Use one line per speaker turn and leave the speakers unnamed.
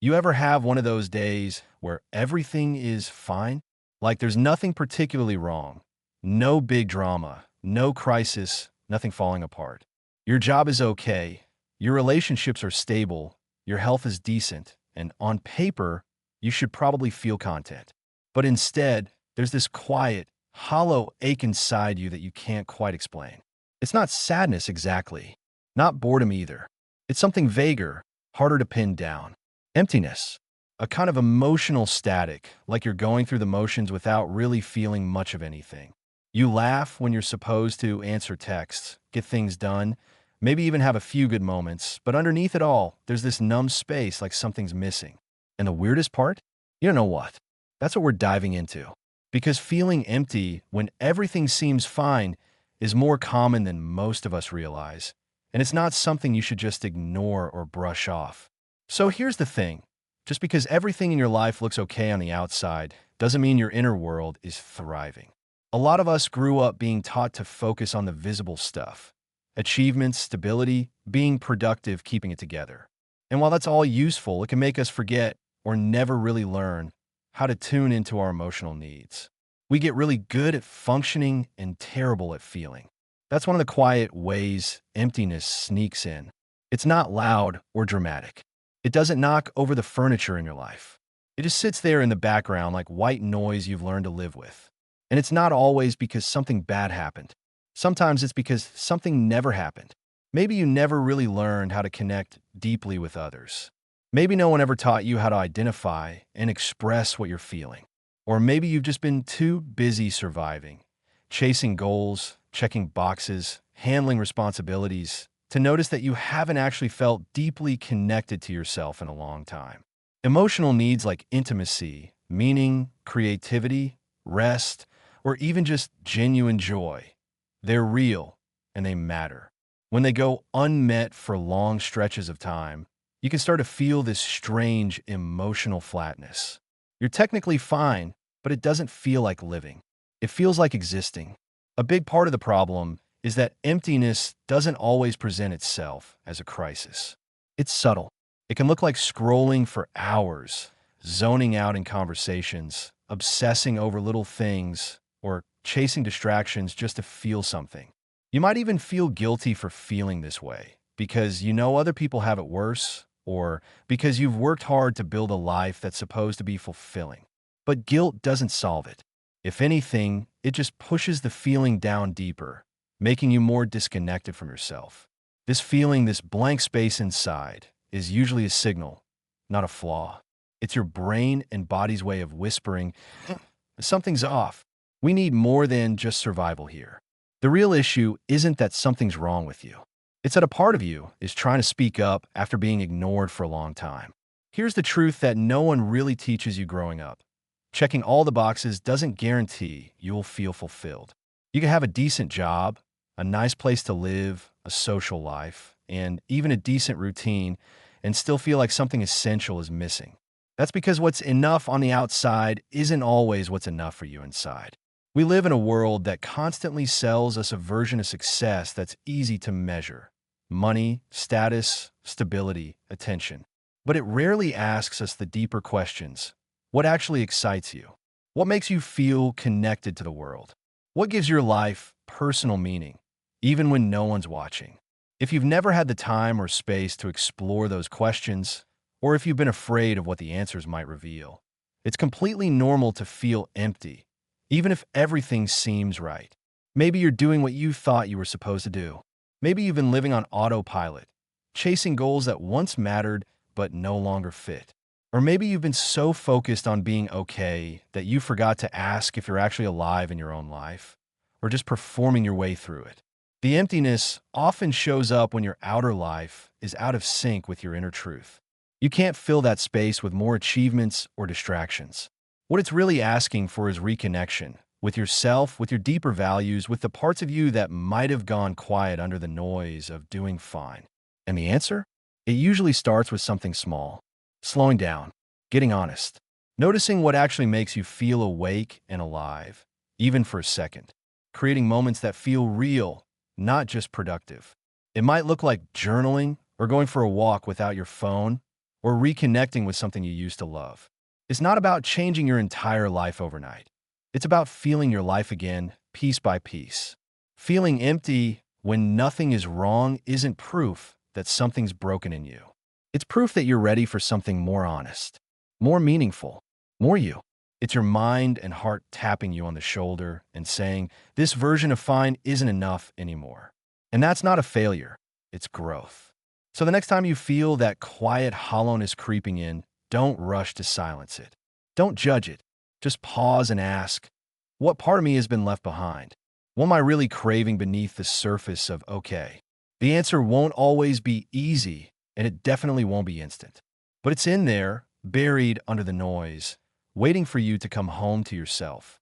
You ever have one of those days where everything is fine? Like there's nothing particularly wrong, no big drama, no crisis, nothing falling apart. Your job is okay, your relationships are stable, your health is decent, and on paper, you should probably feel content. But instead, there's this quiet, hollow ache inside you that you can't quite explain. It's not sadness exactly, not boredom either. It's something vaguer, harder to pin down. Emptiness, a kind of emotional static, like you're going through the motions without really feeling much of anything. You laugh when you're supposed to answer texts, get things done, maybe even have a few good moments, but underneath it all, there's this numb space like something's missing. And the weirdest part? You don't know what. That's what we're diving into. Because feeling empty when everything seems fine is more common than most of us realize, and it's not something you should just ignore or brush off. So here's the thing. Just because everything in your life looks okay on the outside doesn't mean your inner world is thriving. A lot of us grew up being taught to focus on the visible stuff. Achievements, stability, being productive, keeping it together. And while that's all useful, it can make us forget or never really learn how to tune into our emotional needs. We get really good at functioning and terrible at feeling. That's one of the quiet ways emptiness sneaks in. It's not loud or dramatic. It doesn't knock over the furniture in your life. It just sits there in the background like white noise you've learned to live with. And it's not always because something bad happened. Sometimes it's because something never happened. Maybe you never really learned how to connect deeply with others. Maybe no one ever taught you how to identify and express what you're feeling. Or maybe you've just been too busy surviving, chasing goals, checking boxes, handling responsibilities, to notice that you haven't actually felt deeply connected to yourself in a long time. Emotional needs like intimacy, meaning, creativity, rest, or even just genuine joy, they're real and they matter. When they go unmet for long stretches of time, you can start to feel this strange emotional flatness. You're technically fine, but it doesn't feel like living. It feels like existing. A big part of the problem is that emptiness doesn't always present itself as a crisis. It's subtle. It can look like scrolling for hours, zoning out in conversations, obsessing over little things, or chasing distractions just to feel something. You might even feel guilty for feeling this way because you know other people have it worse, or because you've worked hard to build a life that's supposed to be fulfilling. But guilt doesn't solve it. If anything, it just pushes the feeling down deeper, making you more disconnected from yourself. This feeling, this blank space inside, is usually a signal, not a flaw. It's your brain and body's way of whispering, something's off. We need more than just survival here. The real issue isn't that something's wrong with you. It's that a part of you is trying to speak up after being ignored for a long time. Here's the truth that no one really teaches you growing up. Checking all the boxes doesn't guarantee you'll feel fulfilled. You can have a decent job, a nice place to live, a social life, and even a decent routine, and still feel like something essential is missing. That's because what's enough on the outside isn't always what's enough for you inside. We live in a world that constantly sells us a version of success that's easy to measure. Money, status, stability, attention. But it rarely asks us the deeper questions. What actually excites you? What makes you feel connected to the world? What gives your life personal meaning, even when no one's watching? If you've never had the time or space to explore those questions, or if you've been afraid of what the answers might reveal, it's completely normal to feel empty, even if everything seems right. Maybe you're doing what you thought you were supposed to do. Maybe you've been living on autopilot, chasing goals that once mattered but no longer fit. Or maybe you've been so focused on being okay that you forgot to ask if you're actually alive in your own life, or just performing your way through it. The emptiness often shows up when your outer life is out of sync with your inner truth. You can't fill that space with more achievements or distractions. What it's really asking for is reconnection with yourself, with your deeper values, with the parts of you that might have gone quiet under the noise of doing fine. And the answer? It usually starts with something small. Slowing down, getting honest, noticing what actually makes you feel awake and alive, even for a second, creating moments that feel real, not just productive. It might look like journaling or going for a walk without your phone, or reconnecting with something you used to love. It's not about changing your entire life overnight. It's about feeling your life again, piece by piece. Feeling empty when nothing is wrong isn't proof that something's broken in you. It's proof that you're ready for something more honest, more meaningful, more you. It's your mind and heart tapping you on the shoulder and saying, this version of fine isn't enough anymore. And that's not a failure, it's growth. So the next time you feel that quiet hollowness creeping in, don't rush to silence it. Don't judge it. Just pause and ask, what part of me has been left behind? What am I really craving beneath the surface of okay? The answer won't always be easy, and it definitely won't be instant. But it's in there, buried under the noise, waiting for you to come home to yourself.